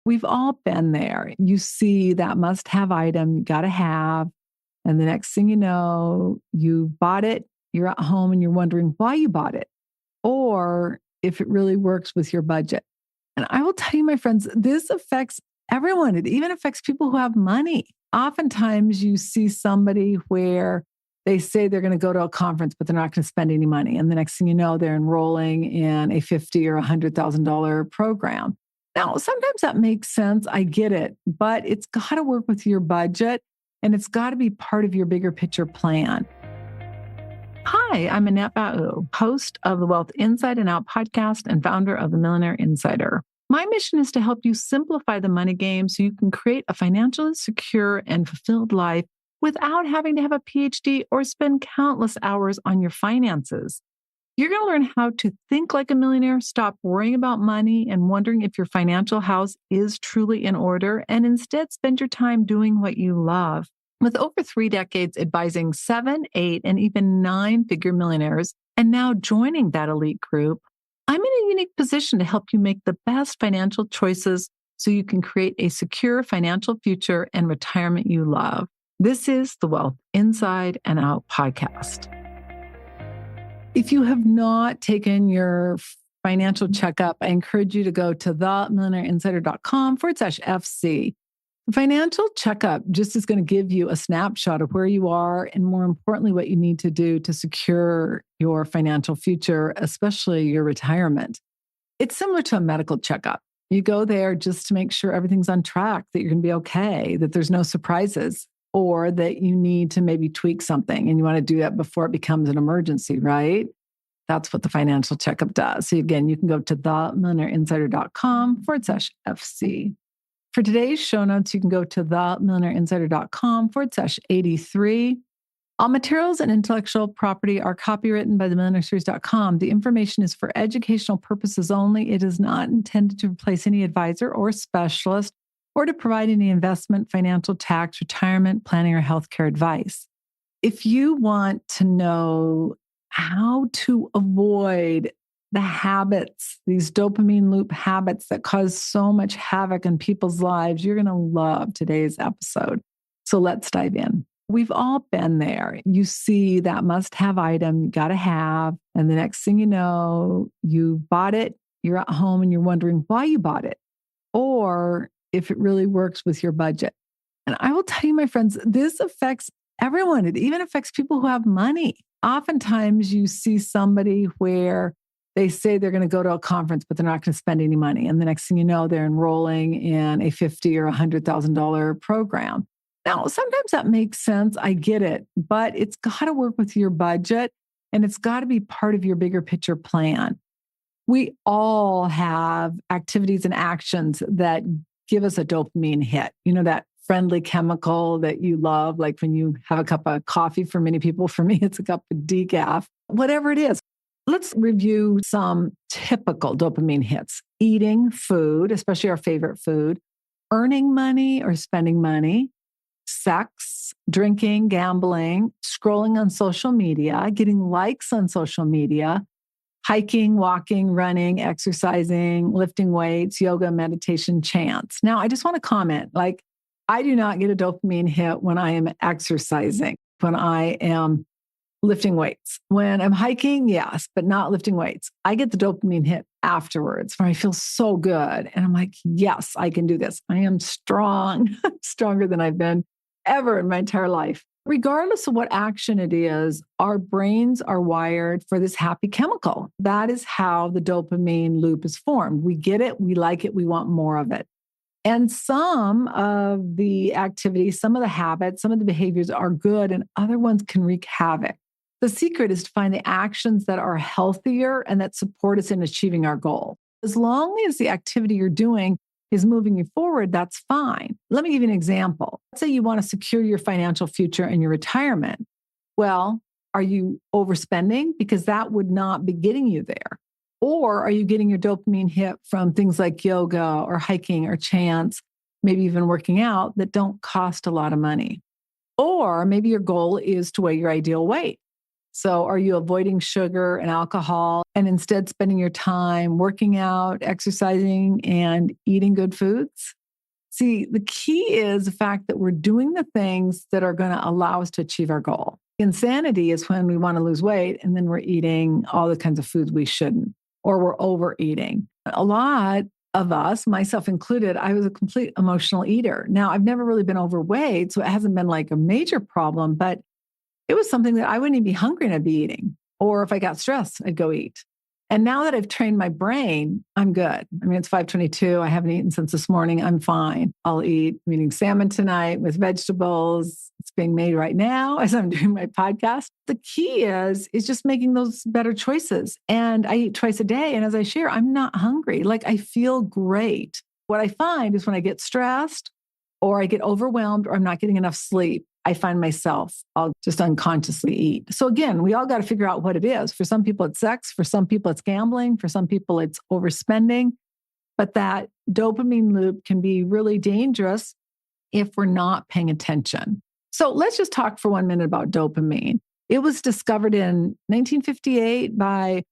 We've all been there. You see that must-have item you got to have, and the next thing you know, you bought it, you're at home and you're wondering why you bought it or if it really works with your budget. And I will tell you, my friends, this affects everyone. It even affects people who have money. Oftentimes you see somebody where they say they're going to go to a conference, but they're not going to spend any money. And the next thing you know, they're enrolling in a $50,000 or $100,000 program. Now, sometimes that makes sense. I get it, but it's got to work with your budget and it's got to be part of your bigger picture plan. Hi, I'm Annette Bau, host of the Wealth Inside and Out podcast and founder of the Millionaire Insider. My mission is to help you simplify the money game so you can create a financially secure and fulfilled life without having to have a PhD or spend countless hours on your finances. You're going to learn how to think like a millionaire, stop worrying about money and wondering if your financial house is truly in order, and instead spend your time doing what you love. With over 3 decades advising 7, 8, and even 9-figure millionaires, and now joining that elite group, I'm in a unique position to help you make the best financial choices so you can create a secure financial future and retirement you love. This is the Wealth Inside and Out podcast. If you have not taken your financial checkup, I encourage you to go to themillionaireinsider.com/FC. The financial checkup just is going to give you a snapshot of where you are and, more importantly, what you need to do to secure your financial future, especially your retirement. It's similar to a medical checkup. You go there just to make sure everything's on track, that you're going to be okay, that there's no surprises, or that you need to maybe tweak something and you want to do that before it becomes an emergency, right? That's what the financial checkup does. So again, you can go to themillionaireinsider.com/FC. For today's show notes, you can go to themillionaireinsider.com/83. All materials and intellectual property are copywritten by themillionaireseries.com. The information is for educational purposes only. It is not intended to replace any advisor or specialist or to provide any investment, financial, tax, retirement, planning, or healthcare advice. If you want to know how to avoid the habits, these dopamine loop habits that cause so much havoc in people's lives, you're going to love today's episode. So let's dive in. We've all been there. You see that must-have item you got to have, and the next thing you know, you bought it, you're at home and you're wondering why you bought it or if it really works with your budget. And I will tell you, my friends, this affects everyone. It even affects people who have money. Oftentimes you see somebody where they say they're going to go to a conference, but they're not going to spend any money. And the next thing you know, they're enrolling in a $50,000 or $100,000 program. Now, sometimes that makes sense. I get it, but it's got to work with your budget and it's got to be part of your bigger picture plan. We all have activities and actions that give us a dopamine hit. You know, that friendly chemical that you love, like when you have a cup of coffee. For many people, for me, it's a cup of decaf, whatever it is. Let's review some typical dopamine hits. Eating food, especially our favorite food, earning money or spending money, sex, drinking, gambling, scrolling on social media, getting likes on social media, hiking, walking, running, exercising, lifting weights, yoga, meditation, chants. Now, I just want to comment, I do not get a dopamine hit when I am exercising, when I am lifting weights. When I'm hiking, yes, but not lifting weights. I get the dopamine hit afterwards where I feel so good. And I'm like, yes, I can do this. I am strong, stronger than I've been ever in my entire life. Regardless of what action it is, our brains are wired for this happy chemical. That is how the dopamine loop is formed. We get it, we like it, we want more of it. And some of the activities, some of the habits, some of the behaviors are good and other ones can wreak havoc. The secret is to find the actions that are healthier and that support us in achieving our goal. As long as the activity you're doing is moving you forward, that's fine. Let me give you an example. Let's say you want to secure your financial future and your retirement. Well, are you overspending? Because that would not be getting you there. Or are you getting your dopamine hit from things like yoga or hiking or chants, maybe even working out that don't cost a lot of money? Or maybe your goal is to weigh your ideal weight. So are you avoiding sugar and alcohol and instead spending your time working out, exercising, and eating good foods? See, the key is the fact that we're doing the things that are going to allow us to achieve our goal. Insanity is when we want to lose weight and then we're eating all the kinds of foods we shouldn't, or we're overeating. A lot of us, myself included, I was a complete emotional eater. Now, I've never really been overweight, so it hasn't been like a major problem, but it was something that I wouldn't even be hungry and I'd be eating. Or if I got stressed, I'd go eat. And now that I've trained my brain, I'm good. I mean, it's 5:22. I haven't eaten since this morning. I'm fine. I'll eat. I'm eating salmon tonight with vegetables. It's being made right now as I'm doing my podcast. The key is just making those better choices. And I eat twice a day. And as I share, I'm not hungry. Like I feel great. What I find is when I get stressed or I get overwhelmed or I'm not getting enough sleep, I find myself, I'll just unconsciously eat. So again, we all got to figure out what it is. For some people, it's sex. For some people, it's gambling. For some people, it's overspending. But that dopamine loop can be really dangerous if we're not paying attention. So let's just talk for 1 minute about dopamine. It was discovered in 1958 by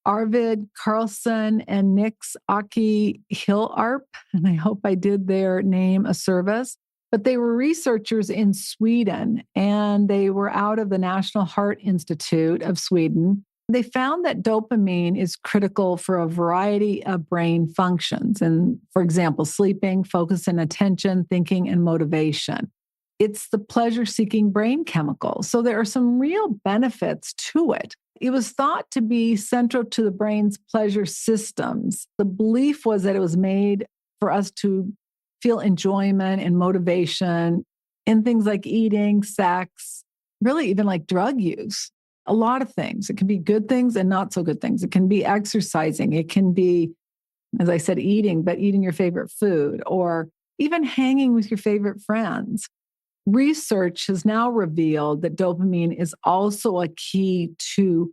Arvid Carlson and Nix Aki Hillarp. And I hope I did their name a service. But they were researchers in Sweden, and they were out of the National Heart Institute of Sweden. They found that dopamine is critical for a variety of brain functions. And for example, sleeping, focus and attention, thinking, and motivation. It's the pleasure-seeking brain chemical. So there are some real benefits to it. It was thought to be central to the brain's pleasure systems. The belief was that it was made for us to feel enjoyment and motivation in things like eating, sex, really even like drug use, a lot of things. It can be good things and not so good things. It can be exercising. It can be, as I said, eating, but eating your favorite food or even hanging with your favorite friends. Research has now revealed that dopamine is also a key to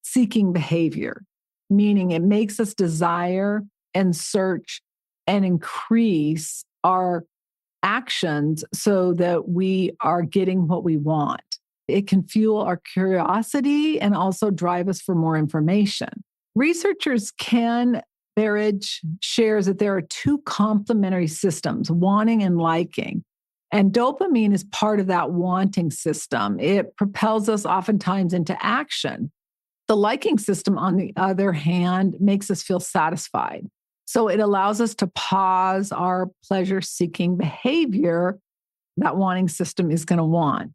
seeking behavior, meaning it makes us desire and search and increase our actions so that we are getting what we want. It can fuel our curiosity and also drive us for more information. Researchers Ken Berridge shares that there are two complementary systems, wanting and liking. And dopamine is part of that wanting system. It propels us oftentimes into action. The liking system, on the other hand, makes us feel satisfied. So it allows us to pause our pleasure-seeking behavior that wanting system is going to want.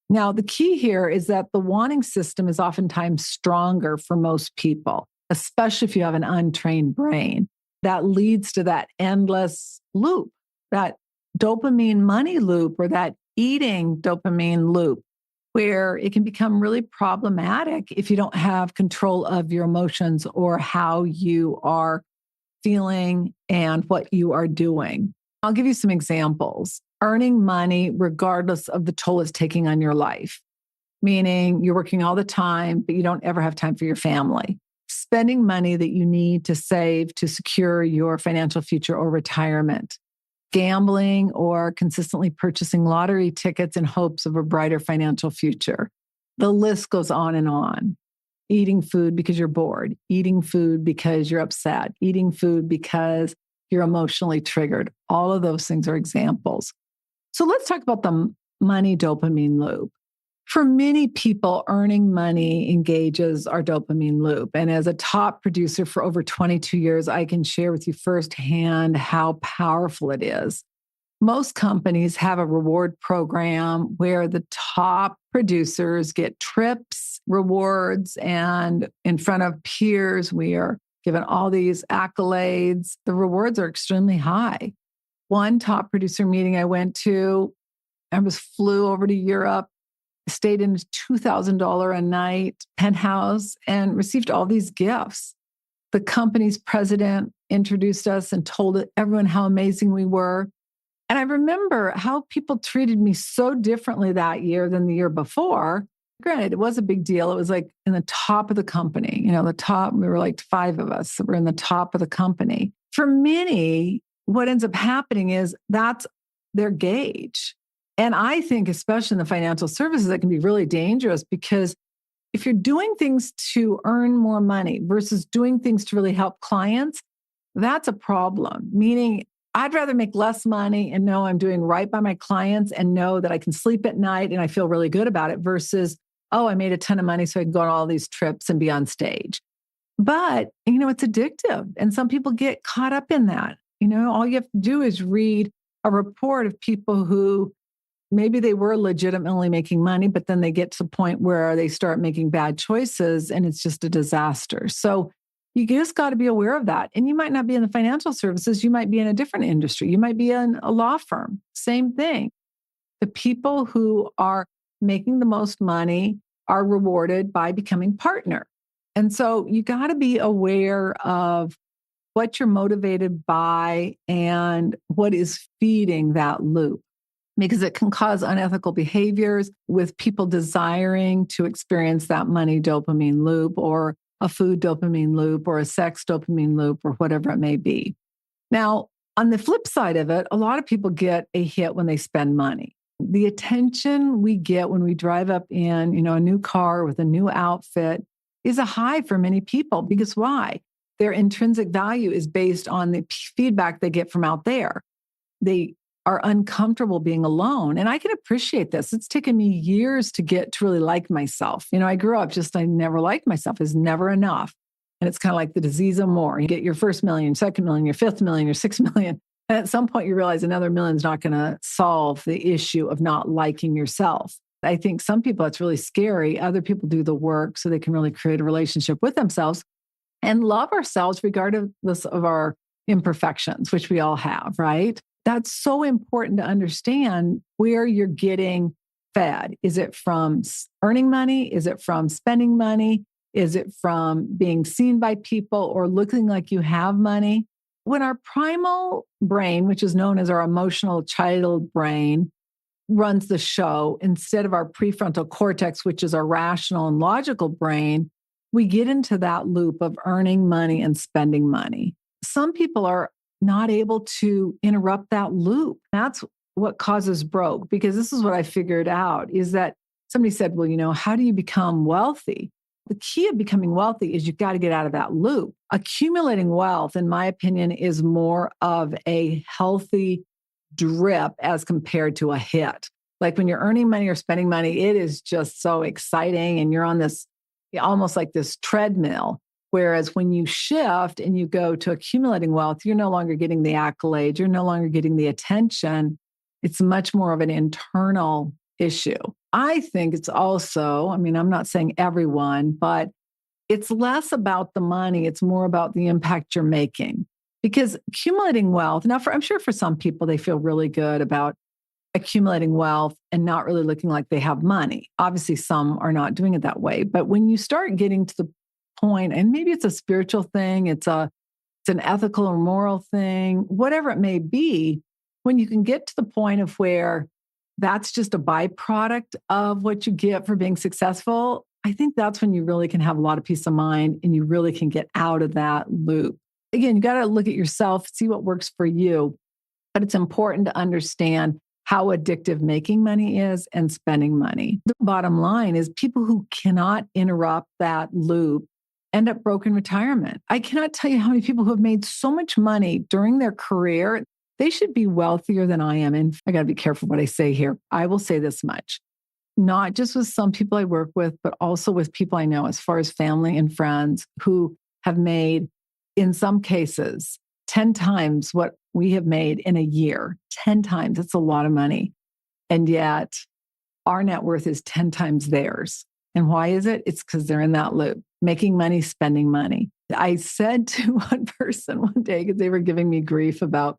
Now, the key here is that the wanting system is oftentimes stronger for most people, especially if you have an untrained brain. That leads to that endless loop, that dopamine money loop or that eating dopamine loop, where it can become really problematic if you don't have control of your emotions or how you are feeling and what you are doing. I'll give you some examples. Earning money regardless of the toll it's taking on your life, meaning you're working all the time, but you don't ever have time for your family. Spending money that you need to save to secure your financial future or retirement. Gambling or consistently purchasing lottery tickets in hopes of a brighter financial future. The list goes on and on. Eating food because you're bored, eating food because you're upset, eating food because you're emotionally triggered. All of those things are examples. So let's talk about the money dopamine loop. For many people, earning money engages our dopamine loop. And as a top producer for over 22 years, I can share with you firsthand how powerful it is. Most companies have a reward program where the top producers get trips, rewards, and in front of peers, we are given all these accolades. The rewards are extremely high. One top producer meeting I went to, flew over to Europe, stayed in a $2,000 a night penthouse and received all these gifts. The company's president introduced us and told everyone how amazing we were. And I remember how people treated me so differently that year than the year before. Granted, it was a big deal. It was like in the top of the company, the top, we were like 5 of us that were in the top of the company. For many, what ends up happening is that's their gauge. And I think, especially in the financial services, that can be really dangerous because if you're doing things to earn more money versus doing things to really help clients, that's a problem. Meaning, I'd rather make less money and know I'm doing right by my clients and know that I can sleep at night and I feel really good about it versus, oh, I made a ton of money so I can go on all these trips and be on stage. But, it's addictive. And some people get caught up in that. All you have to do is read a report of people who maybe they were legitimately making money, but then they get to the point where they start making bad choices and it's just a disaster. So you just got to be aware of that. And you might not be in the financial services. You might be in a different industry. You might be in a law firm. Same thing. The people who are making the most money are rewarded by becoming partner. And so you got to be aware of what you're motivated by and what is feeding that loop, because it can cause unethical behaviors with people desiring to experience that money dopamine loop or a food dopamine loop or a sex dopamine loop or whatever it may be. Now, on the flip side of it, a lot of people get a hit when they spend money. The attention we get when we drive up in, a new car with a new outfit is a high for many people because why? Their intrinsic value is based on the feedback they get from out there. They are uncomfortable being alone. And I can appreciate this. It's taken me years to get to really like myself. I grew up I never liked myself. It's never enough. And it's kind of like the disease of more. You get your first million, second million, your fifth million, your 6 million. And at some point you realize another million is not going to solve the issue of not liking yourself. I think some people, it's really scary. Other people do the work so they can really create a relationship with themselves and love ourselves regardless of our imperfections, which we all have, right? That's so important to understand where you're getting fed. Is it from earning money? Is it from spending money? Is it from being seen by people or looking like you have money? When our primal brain, which is known as our emotional child brain, runs the show instead of our prefrontal cortex, which is our rational and logical brain, we get into that loop of earning money and spending money. Some people are not able to interrupt that loop. That's what causes broke, because this is what I figured out is that somebody said, well, how do you become wealthy? The key of becoming wealthy is you've got to get out of that loop. Accumulating wealth, in my opinion, is more of a healthy drip as compared to a hit. Like when you're earning money or spending money, it is just so exciting. And you're on this almost like this treadmill. Whereas when you shift and you go to accumulating wealth, you're no longer getting the accolades, you're no longer getting the attention. It's much more of an internal issue. I think it's also, I'm not saying everyone, but it's less about the money. It's more about the impact you're making. Because accumulating wealth, now I'm sure for some people, they feel really good about accumulating wealth and not really looking like they have money. Obviously, some are not doing it that way. But when you start getting to the point, and maybe it's a spiritual thing, it's an ethical or moral thing, whatever it may be, when you can get to the point of where that's just a byproduct of what you get for being successful, I think that's when you really can have a lot of peace of mind and you really can get out of that loop. Again, you got to look at yourself, see what works for you, but it's important to understand how addictive making money is and spending money. The bottom line is people who cannot interrupt that loop end up broke in retirement. I cannot tell you how many people who have made so much money during their career. They should be wealthier than I am. And I got to be careful what I say here. I will say this much, not just with some people I work with, but also with people I know as far as family and friends who have made, in some cases, 10 times what we have made in a year. 10 times. That's a lot of money. And yet our net worth is 10 times theirs. And why is it? It's because they're in that loop, making money, spending money. I said to one person one day, because they were giving me grief about,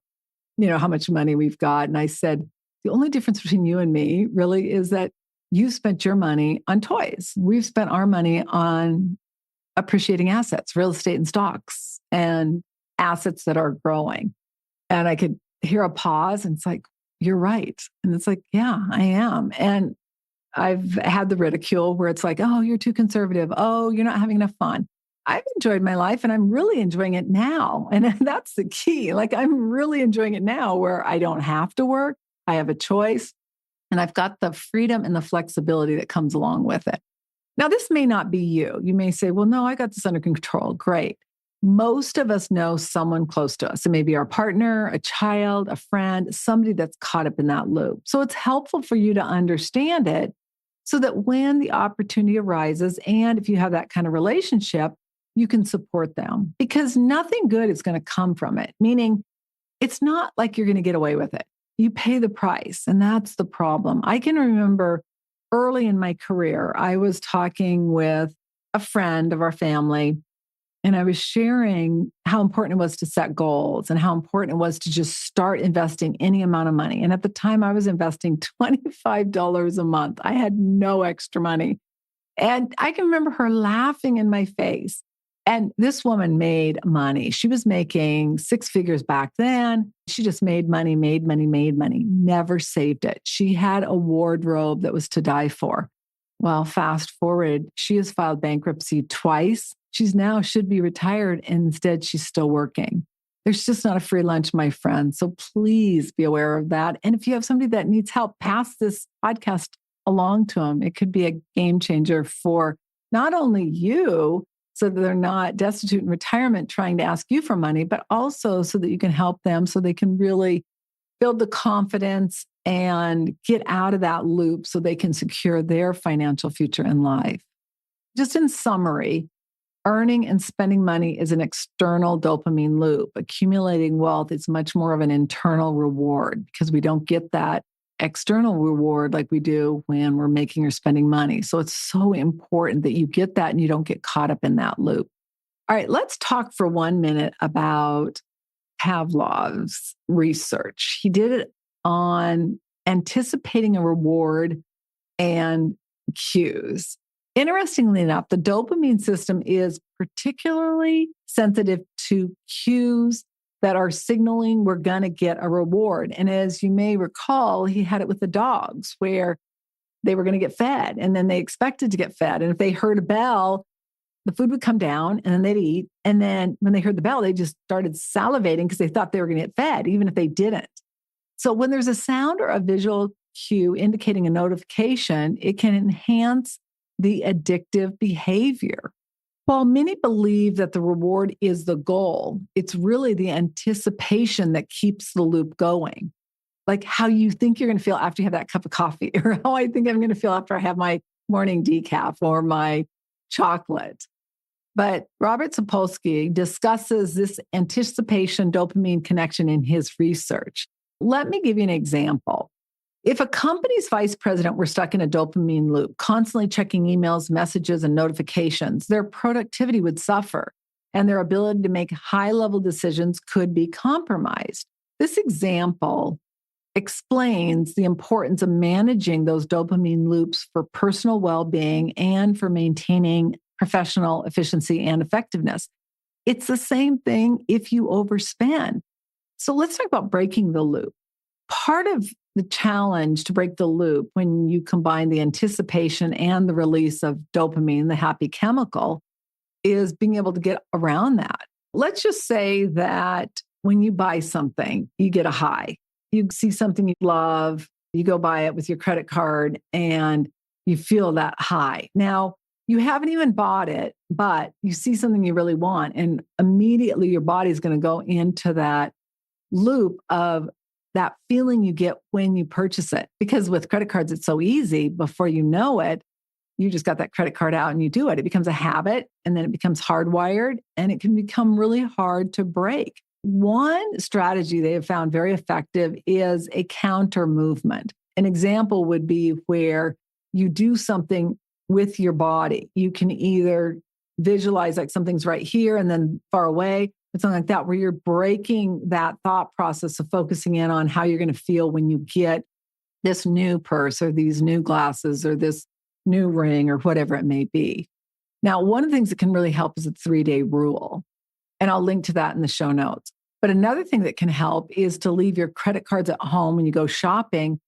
how much money we've got. And I said, the only difference between you and me really is that you spent your money on toys. We've spent our money on appreciating assets, real estate and stocks, and assets that are growing. And I could hear a pause and it's like, you're right. And it's like, yeah, I am. And I've had the ridicule where it's like, oh, you're too conservative. Oh, you're not having enough fun. I've enjoyed my life and I'm really enjoying it now. And that's the key. Like I'm really enjoying it now where I don't have to work. I have a choice and I've got the freedom and the flexibility that comes along with it. Now, this may not be you. You may say, well, no, I got this under control. Great. Most of us know someone close to us. It may be our partner, a child, a friend, somebody that's caught up in that loop. So it's helpful for you to understand it so that when the opportunity arises, and if you have that kind of relationship, you can support them because nothing good is going to come from it. Meaning, it's not like you're going to get away with it. You pay the price, and that's the problem. I can remember early in my career, I was talking with a friend of our family, and I was sharing how important it was to set goals and how important it was to just start investing any amount of money. And at the time, I was investing $25 a month. I had no extra money. And I can remember her laughing in my face. And this woman made money. She was making six figures back then. She just made money, never saved it. She had a wardrobe that was to die for. Well, fast forward, she has filed bankruptcy twice. She's now should be retired. And instead, she's still working. There's just not a free lunch, my friend. So please be aware of that. And if you have somebody that needs help, pass this podcast along to them. It could be a game changer for not only you, so that they're not destitute in retirement trying to ask you for money, but also so that you can help them so they can really build the confidence and get out of that loop so they can secure their financial future in life. Just in summary, earning and spending money is an external dopamine loop. Accumulating wealth is much more of an internal reward because we don't get that external reward like we do when we're making or spending money. So it's so important that you get that and you don't get caught up in that loop. All right, let's talk for 1 minute about Pavlov's research. He did it on anticipating a reward and cues. Interestingly enough, the dopamine system is particularly sensitive to cues that are signaling we're going to get a reward. And as you may recall, he had it with the dogs where they were going to get fed and then they expected to get fed. And if they heard a bell, the food would come down and then they'd eat. And then when they heard the bell, they just started salivating because they thought they were going to get fed, even if they didn't. So when there's a sound or a visual cue indicating a notification, it can enhance the addictive behavior. While many believe that the reward is the goal, it's really the anticipation that keeps the loop going. Like how you think you're going to feel after you have that cup of coffee, or how I think I'm going to feel after I have my morning decaf or my chocolate. But Robert Sapolsky discusses this anticipation dopamine connection in his research. Let me give you an example. If a company's vice president were stuck in a dopamine loop, constantly checking emails, messages, and notifications, their productivity would suffer and their ability to make high-level decisions could be compromised. This example explains the importance of managing those dopamine loops for personal well-being and for maintaining professional efficiency and effectiveness. It's the same thing if you overspend. So let's talk about breaking the loop. Part of the challenge to break the loop when you combine the anticipation and the release of dopamine, the happy chemical, is being able to get around that. Let's just say that when you buy something, you get a high. You see something you love, you go buy it with your credit card, and you feel that high. Now, you haven't even bought it, but you see something you really want, and immediately your body's going to go into that loop of that feeling you get when you purchase it. Because with credit cards, it's so easy. Before you know it, you just got that credit card out and you do it. It becomes a habit and then it becomes hardwired and it can become really hard to break. One strategy they have found very effective is a counter movement. An example would be where you do something with your body. You can either visualize like something's right here and then far away, or something like that, where you're breaking that thought process of focusing in on how you're going to feel when you get this new purse or these new glasses or this new ring or whatever it may be. Now, one of the things that can really help is a 3-day rule. And I'll link to that in the show notes. But another thing that can help is to leave your credit cards at home when you go shopping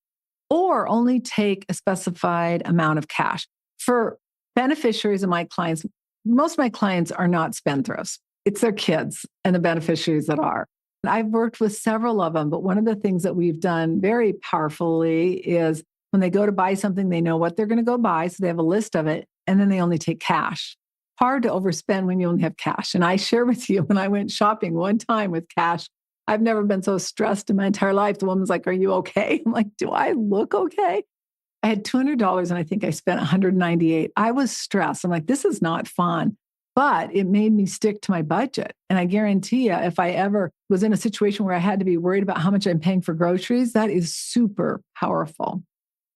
or only take a specified amount of cash. For beneficiaries of my clients, most of my clients are not spendthrifts. It's their kids and the beneficiaries that are. And I've worked with several of them, but one of the things that we've done very powerfully is when they go to buy something, they know what they're going to go buy. So they have a list of it. and then they only take cash. Hard to overspend when you only have cash. And I share with you, when I went shopping one time with cash, I've never been so stressed in my entire life. The woman's like, "Are you okay?" I'm like, "Do I look okay?" I had $200 and I think I spent 198. I was stressed. I'm like, this is not fun, but it made me stick to my budget. And I guarantee you, if I ever was in a situation where I had to be worried about how much I'm paying for groceries, that is super powerful.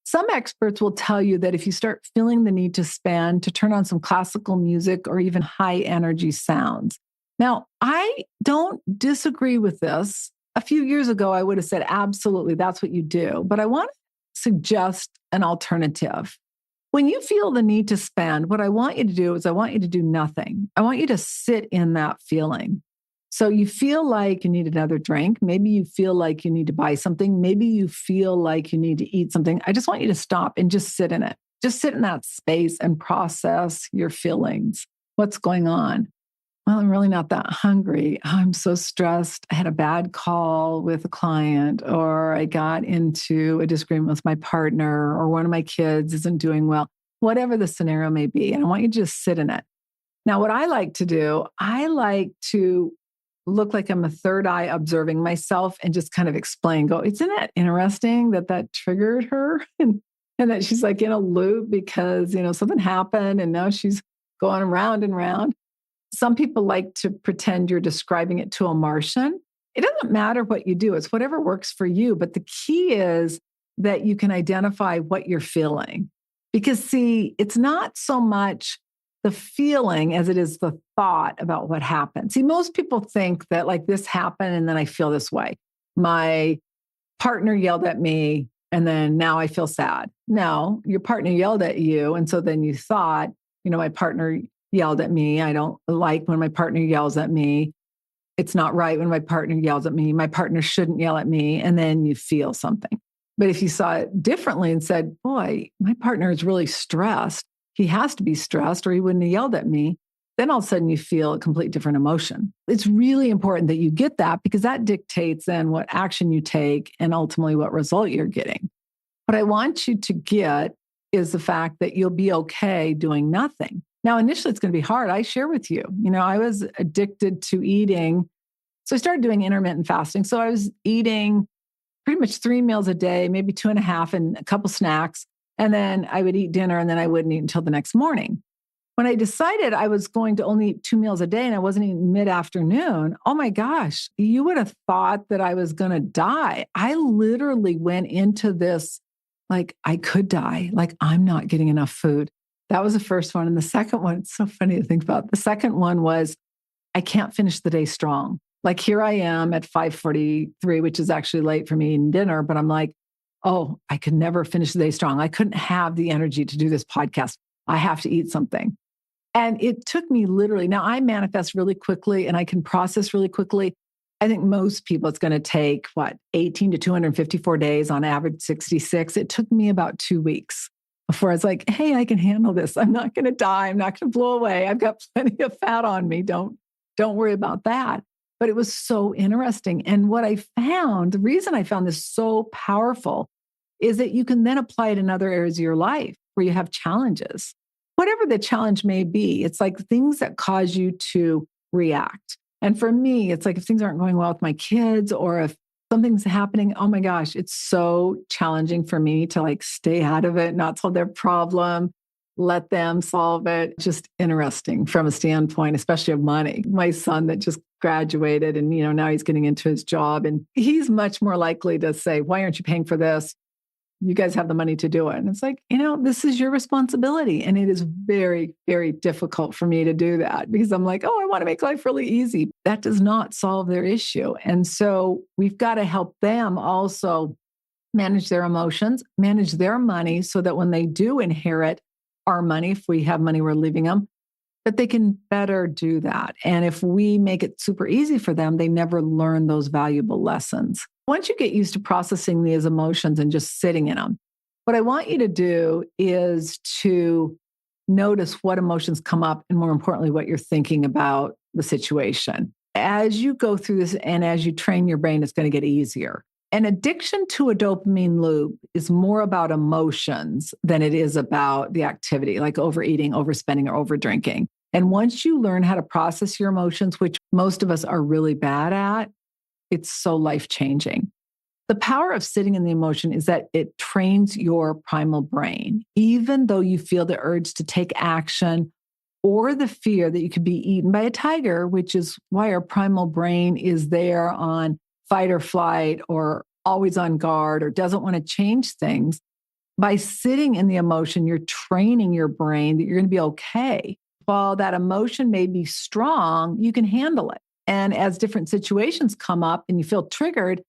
Some experts will tell you that if you start feeling the need to spend, to turn on some classical music or even high energy sounds. Now, I don't disagree with this. A few years ago, I would have said, absolutely, that's what you do. But I want to suggest an alternative. When you feel the need to spend, what I want you to do is I want you to do nothing. I want you to sit in that feeling. So you feel like you need another drink. Maybe you feel like you need to buy something. Maybe you feel like you need to eat something. I just want you to stop and just sit in it. Just sit in that space and process your feelings. What's going on? Well, I'm really not that hungry. I'm so stressed. I had a bad call with a client, or I got into a disagreement with my partner, or one of my kids isn't doing well, whatever the scenario may be. And I want you to just sit in it. Now, what I like to do, I like to look like I'm a third eye observing myself and just kind of explain, go, isn't it interesting that that triggered her? And that she's like in a loop because, something happened and now she's going round and round. Some people like to pretend you're describing it to a Martian. It doesn't matter what you do. It's whatever works for you. But the key is that you can identify what you're feeling. Because see, it's not so much the feeling as it is the thought about what happened. See, most people think that like this happened and then I feel this way. My partner yelled at me and then now I feel sad. No, your partner yelled at you. And so then you thought, my partner yelled at me. I don't like when my partner yells at me. It's not right when my partner yells at me. My partner shouldn't yell at me. And then you feel something. But if you saw it differently and said, boy, my partner is really stressed. He has to be stressed or he wouldn't have yelled at me. Then all of a sudden you feel a complete different emotion. It's really important that you get that because that dictates then what action you take and ultimately what result you're getting. What I want you to get is the fact that you'll be okay doing nothing. Now, initially, it's going to be hard. I share with you, I was addicted to eating. So I started doing intermittent fasting. So I was eating pretty much 3 meals a day, maybe 2.5 and a couple snacks. And then I would eat dinner and then I wouldn't eat until the next morning. When I decided I was going to only eat 2 meals a day and I wasn't eating mid-afternoon, oh my gosh, you would have thought that I was going to die. I literally went into this like I could die, like I'm not getting enough food. That was the first one. And the second one, it's so funny to think about. The second one was, I can't finish the day strong. Like here I am at 5:43, which is actually late for me eating dinner, but I'm like, oh, I could never finish the day strong. I couldn't have the energy to do this podcast. I have to eat something. And it took me literally, now I manifest really quickly and I can process really quickly. I think most people, it's going to take 18 to 254 days, on average 66. It took me about 2 weeks before I was like, hey, I can handle this. I'm not going to die. I'm not going to blow away. I've got plenty of fat on me. Don't worry about that. But it was so interesting. And what I found, the reason I found this so powerful is that you can then apply it in other areas of your life where you have challenges. Whatever the challenge may be, it's like things that cause you to react. And for me, it's like if things aren't going well with my kids or if something's happening, oh my gosh, it's so challenging for me to like stay out of it, not solve their problem, let them solve it. Just interesting from a standpoint, especially of money. My son that just graduated and, now he's getting into his job and he's much more likely to say, why aren't you paying for this? You guys have the money to do it. And it's like, this is your responsibility. And it is very, very difficult for me to do that because I'm like, oh, I want to make life really easy. That does not solve their issue. And so we've got to help them also manage their emotions, manage their money so that when they do inherit our money, if we have money we're leaving them, that they can better do that. And if we make it super easy for them, they never learn those valuable lessons. Once you get used to processing these emotions and just sitting in them, what I want you to do is to notice what emotions come up and more importantly, what you're thinking about the situation. As you go through this and as you train your brain, it's going to get easier. An addiction to a dopamine loop is more about emotions than it is about the activity, like overeating, overspending, or overdrinking. And once you learn how to process your emotions, which most of us are really bad at, it's so life-changing. The power of sitting in the emotion is that it trains your primal brain. Even though you feel the urge to take action or the fear that you could be eaten by a tiger, which is why our primal brain is there on fight or flight or always on guard or doesn't want to change things, by sitting in the emotion, you're training your brain that you're going to be okay. While that emotion may be strong, you can handle it. And as different situations come up and you feel triggered,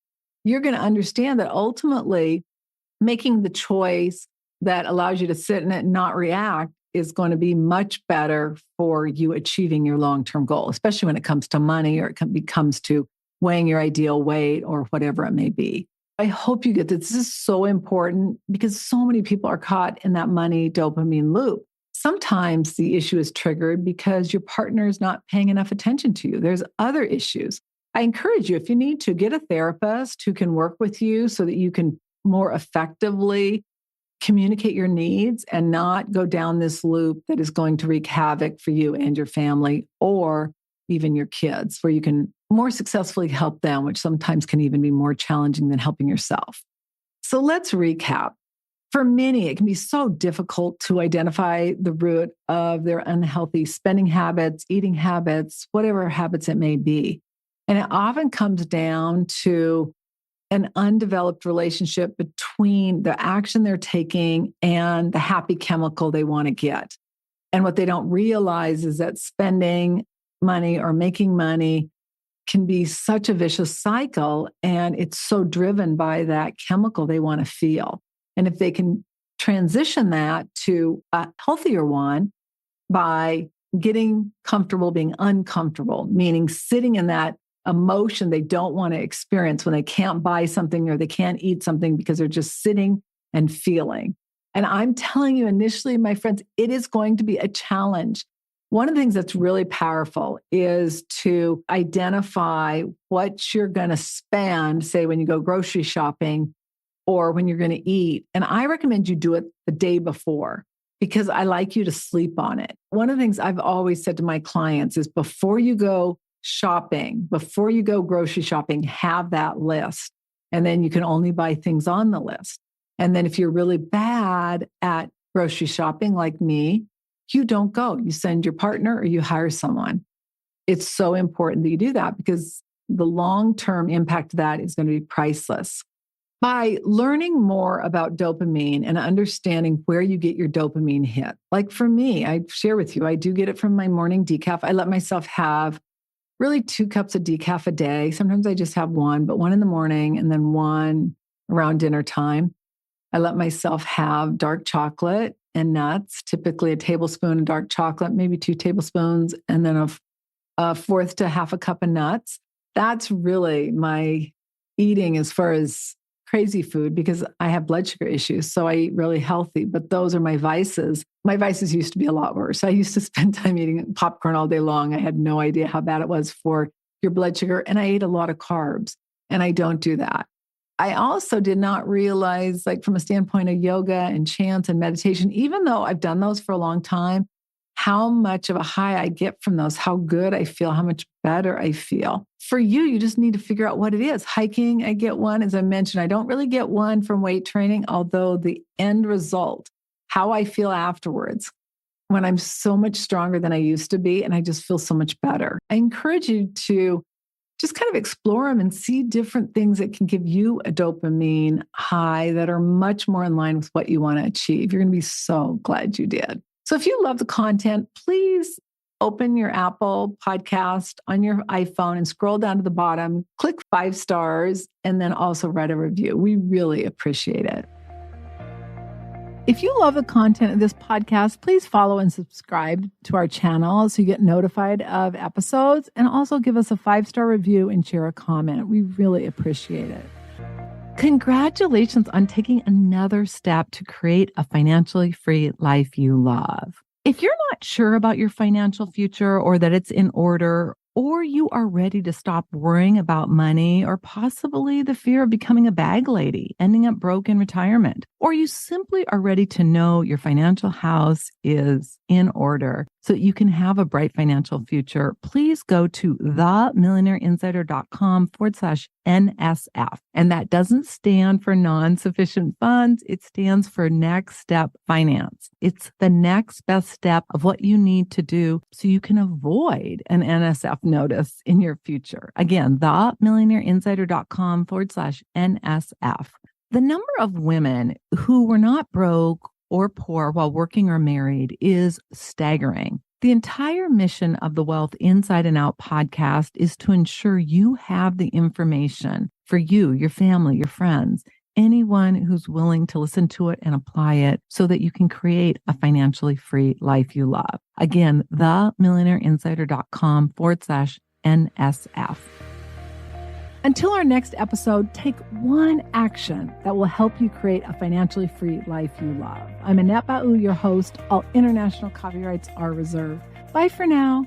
you're going to understand that ultimately making the choice that allows you to sit in it and not react is going to be much better for you achieving your long-term goal, especially when it comes to money or it comes to weighing your ideal weight or whatever it may be. I hope you get this. This is so important because so many people are caught in that money dopamine loop. Sometimes the issue is triggered because your partner is not paying enough attention to you. There's other issues. I encourage you, if you need to, get a therapist who can work with you so that you can more effectively communicate your needs and not go down this loop that is going to wreak havoc for you and your family or even your kids, where you can more successfully help them, which sometimes can even be more challenging than helping yourself. So let's recap. For many, it can be so difficult to identify the root of their unhealthy spending habits, eating habits, whatever habits it may be. And it often comes down to an undeveloped relationship between the action they're taking and the happy chemical they want to get. And what they don't realize is that spending money or making money can be such a vicious cycle, and it's so driven by that chemical they want to feel. And if they can transition that to a healthier one by getting comfortable being uncomfortable, meaning sitting in that emotion they don't want to experience when they can't buy something or they can't eat something because they're just sitting and feeling. And I'm telling you initially, my friends, it is going to be a challenge. One of the things that's really powerful is to identify what you're going to spend, say, when you go grocery shopping or when you're going to eat. And I recommend you do it the day before because I like you to sleep on it. One of the things I've always said to my clients is before you go shopping, before you go grocery shopping, have that list. And then you can only buy things on the list. And then if you're really bad at grocery shopping like me, you don't go. You send your partner or you hire someone. It's so important that you do that because the long-term impact of that is going to be priceless. By learning more about dopamine and understanding where you get your dopamine hit. Like for me, I share with you, I do get it from my morning decaf. I let myself have really 2 cups of decaf a day. Sometimes I just have one, but one in the morning and then one around dinner time. I let myself have dark chocolate and nuts, typically a tablespoon of dark chocolate, maybe 2 tablespoons, and then a fourth to half a cup of nuts. That's really my eating as far as crazy food because I have blood sugar issues. So I eat really healthy, but those are my vices. My vices used to be a lot worse. I used to spend time eating popcorn all day long. I had no idea how bad it was for your blood sugar. And I ate a lot of carbs and I don't do that. I also did not realize, like from a standpoint of yoga and chants and meditation, even though I've done those for a long time, how much of a high I get from those, how good I feel, how much better I feel. For you, you just need to figure out what it is. Hiking, I get one. As I mentioned, I don't really get one from weight training, although the end result, how I feel afterwards, when I'm so much stronger than I used to be, and I just feel so much better. I encourage you to just kind of explore them and see different things that can give you a dopamine high that are much more in line with what you want to achieve. You're going to be so glad you did. So if you love the content, please open your Apple podcast on your iPhone and scroll down to the bottom, click 5 stars, and then also write a review. We really appreciate it. If you love the content of this podcast, please follow and subscribe to our channel so you get notified of episodes, and also give us a 5-star review and share a comment. We really appreciate it. Congratulations on taking another step to create a financially free life you love. If you're not sure about your financial future or that it's in order, or you are ready to stop worrying about money or possibly the fear of becoming a bag lady, ending up broke in retirement, or you simply are ready to know your financial house is in order so that you can have a bright financial future, please go to themillionaireinsider.com/NSF. And that doesn't stand for non-sufficient funds. It stands for next step finance. It's the next best step of what you need to do so you can avoid an NSF notice in your future. Again, themillionaireinsider.com/NSF. The number of women who were not broke or poor while working or married is staggering. The entire mission of the Wealth Inside and Out podcast is to ensure you have the information for you, your family, your friends, anyone who's willing to listen to it and apply it so that you can create a financially free life you love. Again, themillionaireinsider.com/NSF. Until our next episode, take one action that will help you create a financially free life you love. I'm Annette Ba'u, your host. All international copyrights are reserved. Bye for now.